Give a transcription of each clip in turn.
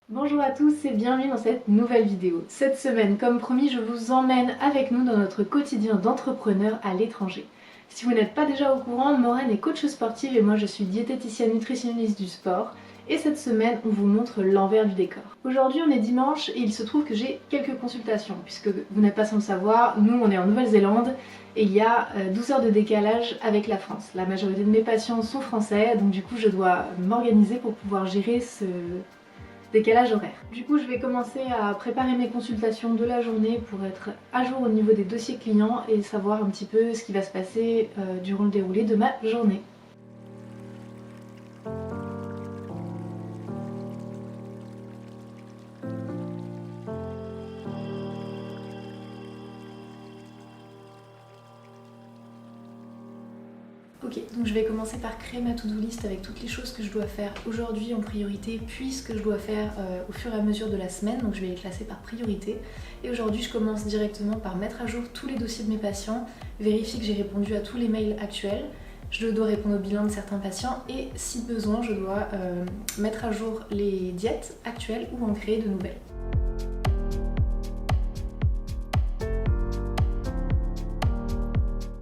Bonjour à tous et bienvenue dans cette nouvelle vidéo. Cette semaine, comme promis, je vous emmène avec nous dans notre quotidien d'entrepreneur à l'étranger. Si vous n'êtes pas déjà au courant, Maureen est coach sportive et moi je suis diététicienne nutritionniste du sport. Et cette semaine, on vous montre l'envers du décor. Aujourd'hui, on est dimanche et il se trouve que j'ai quelques consultations, puisque vous n'êtes pas sans le savoir, nous on est en Nouvelle-Zélande et il y a 12 heures de décalage avec la France. La majorité de mes patients sont français, donc du coup je dois m'organiser pour pouvoir gérer ce décalage horaire. Du coup, je vais commencer à préparer mes consultations de la journée pour être à jour au niveau des dossiers clients et savoir un petit peu ce qui va se passer durant le déroulé de ma journée. Ok, donc je vais commencer par créer ma to-do list avec toutes les choses que je dois faire aujourd'hui en priorité, puis ce que je dois faire au fur et à mesure de la semaine, donc je vais les classer par priorité. Et aujourd'hui je commence directement par mettre à jour tous les dossiers de mes patients, vérifier que j'ai répondu à tous les mails actuels, je dois répondre au bilan de certains patients et si besoin je dois mettre à jour les diètes actuelles ou en créer de nouvelles.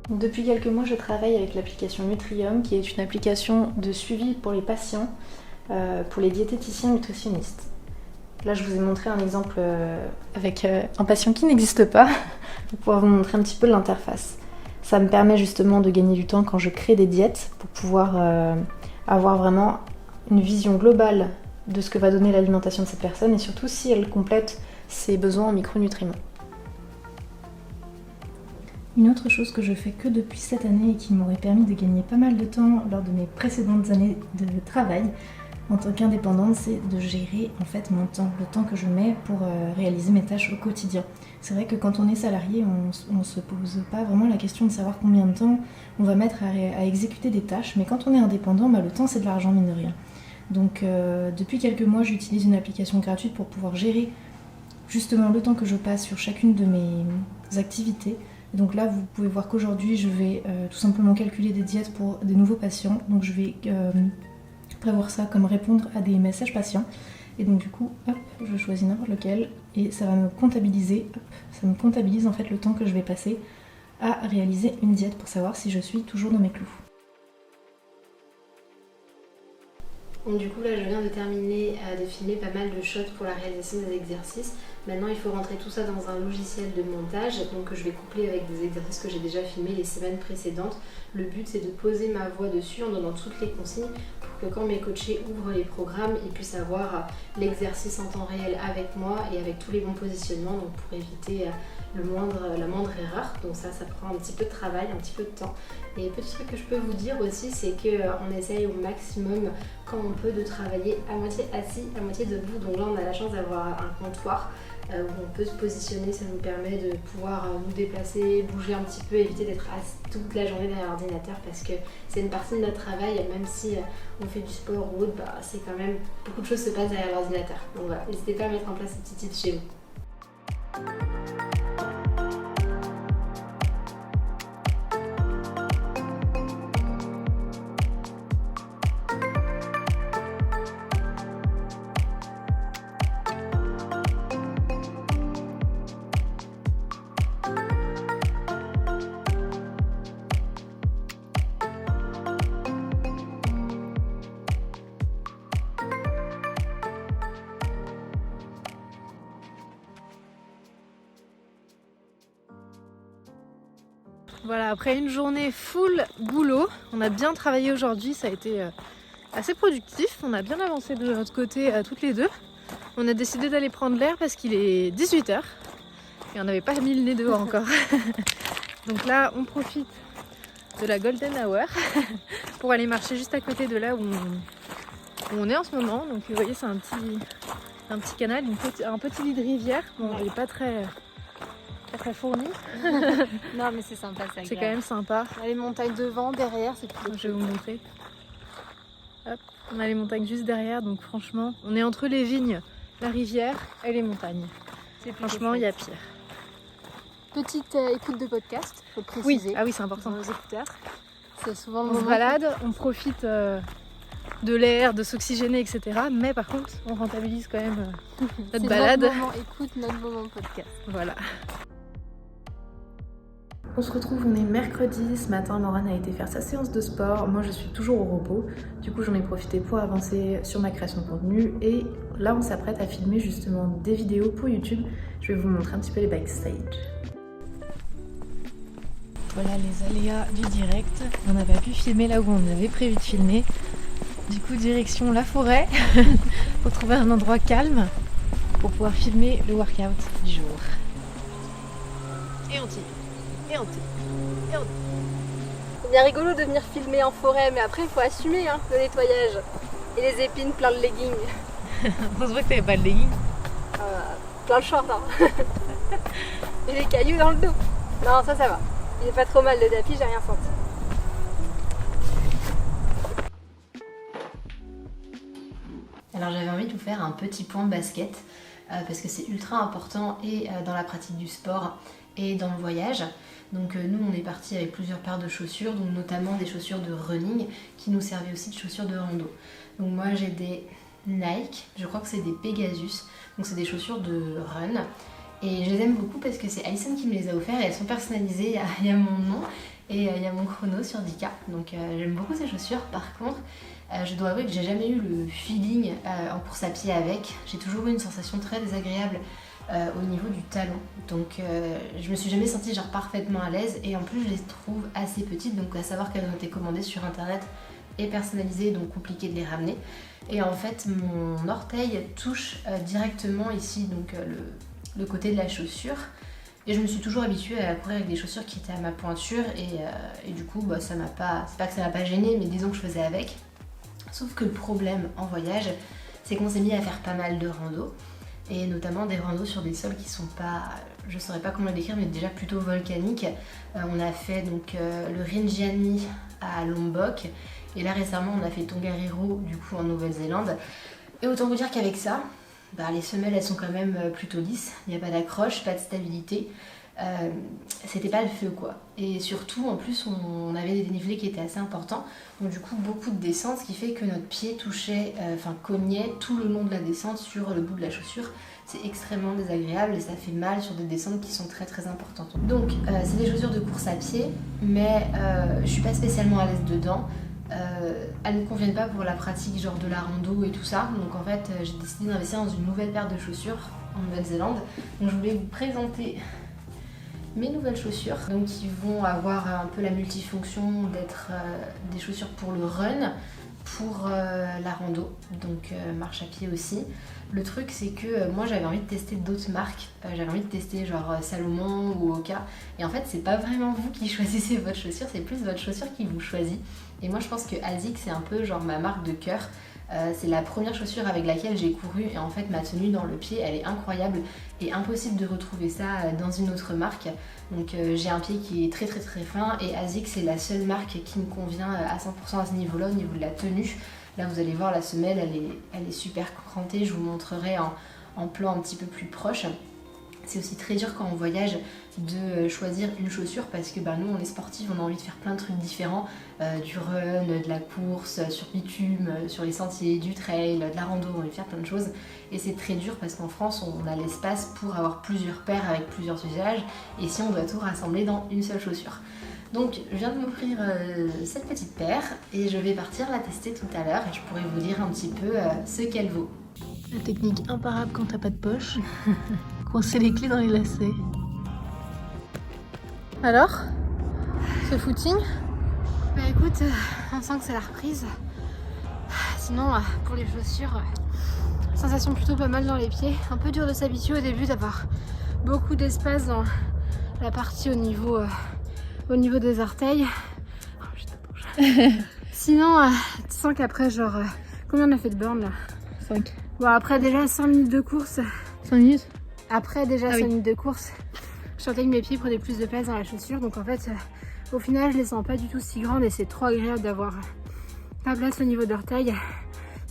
Depuis quelques mois, je travaille avec l'application Nutrium, qui est une application de suivi pour les patients, pour les diététiciens nutritionnistes. Là, je vous ai montré un exemple avec un patient qui n'existe pas, pour pouvoir vous montrer un petit peu l'interface. Ça me permet justement de gagner du temps quand je crée des diètes, pour pouvoir avoir vraiment une vision globale de ce que va donner l'alimentation de cette personne, et surtout si elle complète ses besoins en micronutriments. Une autre chose que je fais que depuis cette année et qui m'aurait permis de gagner pas mal de temps lors de mes précédentes années de travail en tant qu'indépendante, c'est de gérer en fait mon temps, le temps que je mets pour réaliser mes tâches au quotidien. C'est vrai que quand on est salarié, on se pose pas vraiment la question de savoir combien de temps on va mettre à exécuter des tâches, mais quand on est indépendant, le temps c'est de l'argent mine de rien. Donc depuis quelques mois, j'utilise une application gratuite pour pouvoir gérer justement le temps que je passe sur chacune de mes activités. Donc là, vous pouvez voir qu'aujourd'hui, je vais tout simplement calculer des diètes pour des nouveaux patients. Donc je vais prévoir ça comme répondre à des messages patients. Et donc du coup, hop, je choisis n'importe lequel et ça va me comptabiliser. Hop, ça me comptabilise en fait le temps que je vais passer à réaliser une diète pour savoir si je suis toujours dans mes clous. Donc du coup là je viens de terminer de filmer pas mal de shots pour la réalisation des exercices. Maintenant il faut rentrer tout ça dans un logiciel de montage, donc je vais coupler avec des exercices que j'ai déjà filmés les semaines précédentes. Le but c'est de poser ma voix dessus en donnant toutes les consignes pour que quand mes coachés ouvrent les programmes, ils puissent avoir l'exercice en temps réel avec moi et avec tous les bons positionnements, donc pour éviter la moindre erreur. Donc ça prend un petit peu de travail, un petit peu de temps. Et petit truc que je peux vous dire aussi, c'est qu'on essaye au maximum quand on peut de travailler à moitié assis, à moitié debout. Donc là on a la chance d'avoir un comptoir où on peut se positionner, ça nous permet de pouvoir nous déplacer, bouger un petit peu, éviter d'être assis toute la journée derrière l'ordinateur parce que c'est une partie de notre travail, même si on fait du sport ou autre, c'est quand même beaucoup de choses se passent derrière l'ordinateur. Donc voilà, n'hésitez pas à mettre en place ces petits tips chez vous. Voilà, après une journée full boulot, on a bien travaillé aujourd'hui, ça a été assez productif, on a bien avancé de notre côté toutes les deux. On a décidé d'aller prendre l'air parce qu'il est 18h et on n'avait pas mis le nez dehors encore. Donc là, on profite de la golden hour pour aller marcher juste à côté de là où on est en ce moment. Donc vous voyez, c'est un petit canal, un petit lit de rivière. Bon, il n'est pas très fourni. Non mais c'est sympa, c'est quand même sympa. On a les montagnes devant, derrière, c'est plus. Je vais vous montrer. Hop, on a les montagnes juste derrière, donc franchement, on est entre les vignes la rivière et les montagnes. Franchement, il y a pire. Petite écoute de podcast, faut préciser. Oui, ah oui, c'est important. Dans nos écouteurs. C'est souvent le On se moment balade, on profite de l'air, de s'oxygéner, etc. Mais par contre, on rentabilise quand même notre balade. Notre moment écoute, notre moment podcast. Voilà. On se retrouve, on est mercredi. Ce matin, Morane a été faire sa séance de sport. Moi, je suis toujours au repos. Du coup, j'en ai profité pour avancer sur ma création de contenu. Et là, on s'apprête à filmer justement des vidéos pour YouTube. Je vais vous montrer un petit peu les backstage. Voilà les aléas du direct. On n'a pas pu filmer là où on avait prévu de filmer. Du coup, direction la forêt pour trouver un endroit calme pour pouvoir filmer le workout du jour. Et on tire, et on tire, et on tire. C'est bien rigolo de venir filmer en forêt, mais après il faut assumer le nettoyage et les épines plein de leggings. On se voit que t'avais pas de leggings. Plein de shorts, et des cailloux dans le dos. Non, ça va. Il est pas trop mal le tapis, j'ai rien senti. Alors j'avais envie de vous faire un petit point basket parce que c'est ultra important et dans la pratique du sport et dans le voyage. Donc nous on est parti avec plusieurs paires de chaussures, donc notamment des chaussures de running qui nous servaient aussi de chaussures de rando. Donc moi j'ai des Nike, je crois que c'est des Pegasus, donc c'est des chaussures de run. Et je les aime beaucoup parce que c'est Alison qui me les a offertes et elles sont personnalisées, il y a mon nom et il y a mon chrono sur Dika. Donc j'aime beaucoup ces chaussures. Par contre, je dois avouer que j'ai jamais eu le feeling en course à pied avec. J'ai toujours eu une sensation très désagréable au niveau du talon. Donc je me suis jamais sentie genre parfaitement à l'aise et en plus je les trouve assez petites. Donc à savoir qu'elles ont été commandées sur internet et personnalisées, donc compliqué de les ramener. Et en fait mon orteil touche directement ici, donc le côté de la chaussure, et je me suis toujours habituée à courir avec des chaussures qui étaient à ma pointure et du coup ça m'a pas, c'est pas que ça m'a pas gênée, mais disons que je faisais avec. Sauf que le problème en voyage, c'est qu'on s'est mis à faire pas mal de randos, et notamment des randos sur des sols qui sont pas, je saurais pas comment le décrire, mais déjà plutôt volcaniques. On a fait donc le Rinjani à Lombok, et là récemment on a fait Tongariro du coup en Nouvelle-Zélande, et autant vous dire qu'avec ça, les semelles elles sont quand même plutôt lisses, il n'y a pas d'accroche, pas de stabilité, c'était pas le feu quoi. Et surtout en plus on avait des dénivelés qui étaient assez importants, donc du coup beaucoup de descente, ce qui fait que notre pied touchait, cognait tout le long de la descente sur le bout de la chaussure. C'est extrêmement désagréable et ça fait mal sur des descentes qui sont très très importantes. Donc c'est des chaussures de course à pied, mais je suis pas spécialement à l'aise dedans. Elles ne me conviennent pas pour la pratique genre de la rando et tout ça, donc en fait j'ai décidé d'investir dans une nouvelle paire de chaussures en Nouvelle-Zélande. Donc je voulais vous présenter mes nouvelles chaussures, donc qui vont avoir un peu la multifonction d'être des chaussures pour le run, pour la rando, donc marche à pied aussi. Le truc c'est que moi j'avais envie de tester d'autres marques, j'avais envie de tester genre Salomon ou Oka, et en fait c'est pas vraiment vous qui choisissez votre chaussure, c'est plus votre chaussure qui vous choisit. Et moi je pense que ASICS c'est un peu genre ma marque de cœur. C'est la première chaussure avec laquelle j'ai couru et en fait ma tenue dans le pied elle est incroyable et impossible de retrouver ça dans une autre marque. Donc j'ai un pied qui est très très très fin et ASICS c'est la seule marque qui me convient à 100% à ce niveau là, au niveau de la tenue. Là vous allez voir la semelle elle est super crantée, je vous montrerai en plan un petit peu plus proche. C'est aussi très dur quand on voyage de choisir une chaussure parce que nous on est sportifs, on a envie de faire plein de trucs différents, du run, de la course, sur bitume, sur les sentiers, du trail, de la rando, on a envie de faire plein de choses et c'est très dur parce qu'en France on a l'espace pour avoir plusieurs paires avec plusieurs usages et si on doit tout rassembler dans une seule chaussure. Donc je viens de m'offrir cette petite paire et je vais partir la tester tout à l'heure et je pourrai vous dire un petit peu ce qu'elle vaut. La technique imparable quand t'as pas de poche. Coincer les clés dans les lacets. Alors, ce footing? Écoute, on sent que c'est la reprise. Sinon, pour les chaussures, sensation plutôt pas mal dans les pieds. Un peu dur de s'habituer au début d'avoir beaucoup d'espace dans la partie au niveau des orteils. Oh, sinon, tu sens qu'après, genre, combien on a fait de bornes là? 5. Bon, après déjà 5 minutes de course. 5 minutes? Après déjà 5 minutes de course, je sentais que mes pieds prenaient plus de place dans la chaussure. Donc en fait, au final, je les sens pas du tout si grandes et c'est trop agréable d'avoir la place au niveau d'orteil.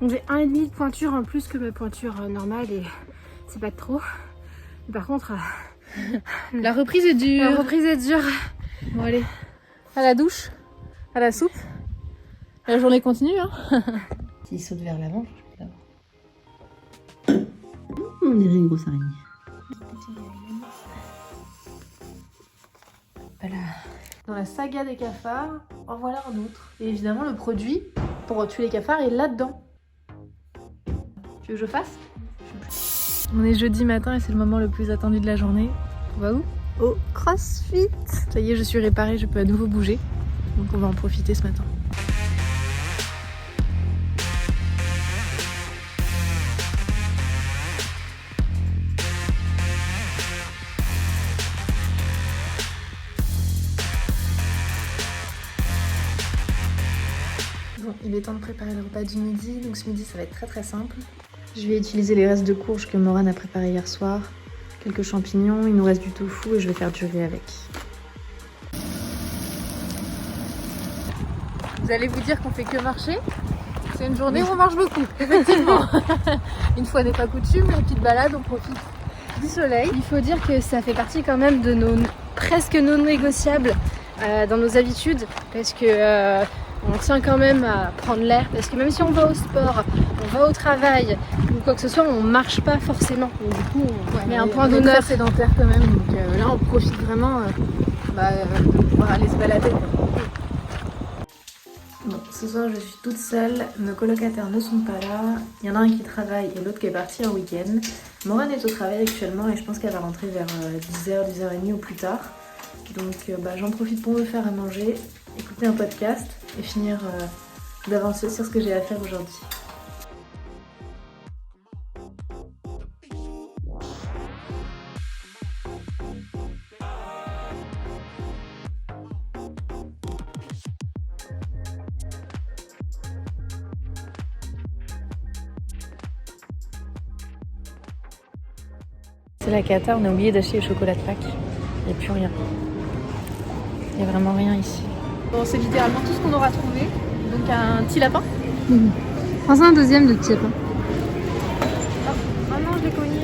Donc j'ai 1,5 de pointure en plus que ma pointure normale et c'est pas trop. Par contre, La reprise est dure. la reprise est dure. Bon allez, à la douche, à la soupe. La journée continue hein. S'il saute vers l'avant, je peux l'avoir. On dirait une grosse araignée. Voilà. Dans la saga des cafards, en voilà un autre. Et évidemment le produit pour tuer les cafards est là-dedans. Tu veux que je fasse? On est jeudi matin et c'est le moment le plus attendu de la journée. On va où? Au CrossFit. Ça y est, je suis réparée, je peux à nouveau bouger. Donc on va en profiter ce matin. Bon, il est temps de préparer le repas du midi, donc ce midi ça va être très simple. Je vais utiliser les restes de courges que Morane a préparé hier soir, quelques champignons, il nous reste du tofu et je vais faire du riz avec. Vous allez vous dire qu'on fait que marcher? C'est une journée où on marche beaucoup, effectivement. Une fois n'est pas coutume, une petite balade, on profite du soleil. Il faut dire que ça fait partie quand même de nos presque non négociables dans nos habitudes parce que on tient quand même à prendre l'air parce que même si on va au sport, on va au travail ou quoi que ce soit, on marche pas forcément. Donc, du coup, on met un point d'honneur. Très sédentaire quand même, donc là on profite vraiment de pouvoir aller se balader. Bon, ce soir je suis toute seule, nos colocataires ne sont pas là, il y en a un qui travaille et l'autre qui est parti en week-end. Morane est au travail actuellement et je pense qu'elle va rentrer vers 10h, 10h30 ou plus tard. Donc j'en profite pour me faire à manger, écouter un podcast et finir d'avancer sur ce que j'ai à faire aujourd'hui. C'est la cata, on a oublié d'acheter le chocolat de Pâques. Il n'y a plus rien. Il n'y a vraiment rien ici. Bon, c'est littéralement tout ce qu'on aura trouvé. Donc un petit lapin. Prends un deuxième de petit lapin. Oh non, je l'ai cogné.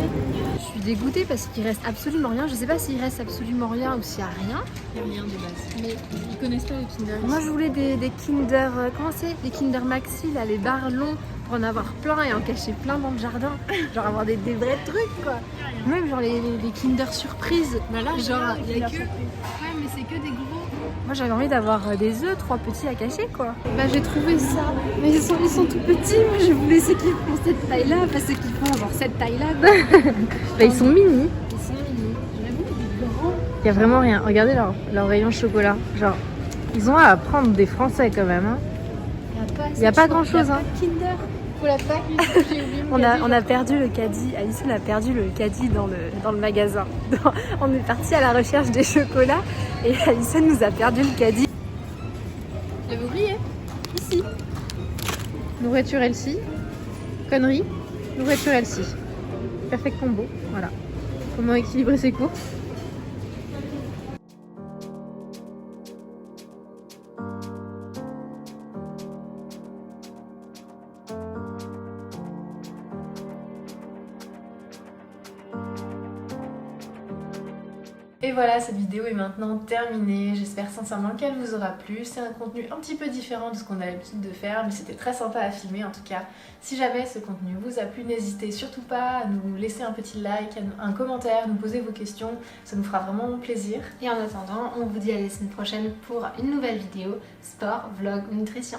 Je suis dégoûtée parce qu'il reste absolument rien. Je sais pas s'il reste absolument rien ou s'il y a rien. Il n'y a rien de base. Mais ils connaissent pas les Kinder. Moi je voulais des Kinder, comment c'est? Les Kinder Maxi, là, les barres longs pour en avoir plein et en cacher plein dans le jardin. Genre avoir des vrais trucs quoi. Même genre les Kinder surprises. Bah là, genre il y a que... Ouais mais c'est que des gros. Moi j'avais envie d'avoir des œufs, 3 petits à cacher quoi. Bah j'ai trouvé ça. Mais ils sont tout petits. Moi je voulais ceux qui font cette taille là. Enfin ceux qui font genre cette taille là. Bah, ils sont mini. Ils sont mignons. J'avoue qu'ils sont grands. Il n'y a vraiment rien. Regardez leur rayon chocolat. Genre, ils ont à apprendre des Français quand même. Hein. Il n'y a pas grand chose. Il y a pas de Kinder. Pour la Pâques, j'ai oublié mon caddie. On a perdu le caddie. Alison a perdu le caddie dans le magasin. On est parti à la recherche des chocolats et Alison nous a perdu le caddie. J'avais oublié. Ici. Nourriture Elsie. Connerie. Nourriture Elsie. Perfect combo. Voilà. Comment équilibrer ses courses. Et voilà, cette vidéo est maintenant terminée. J'espère sincèrement qu'elle vous aura plu. C'est un contenu un petit peu différent de ce qu'on a l'habitude de faire, mais c'était très sympa à filmer en tout cas. Si jamais ce contenu vous a plu, n'hésitez surtout pas à nous laisser un petit like, un commentaire, nous poser vos questions. Ça nous fera vraiment plaisir. Et en attendant, on vous dit à la semaine prochaine pour une nouvelle vidéo sport, vlog ou nutrition.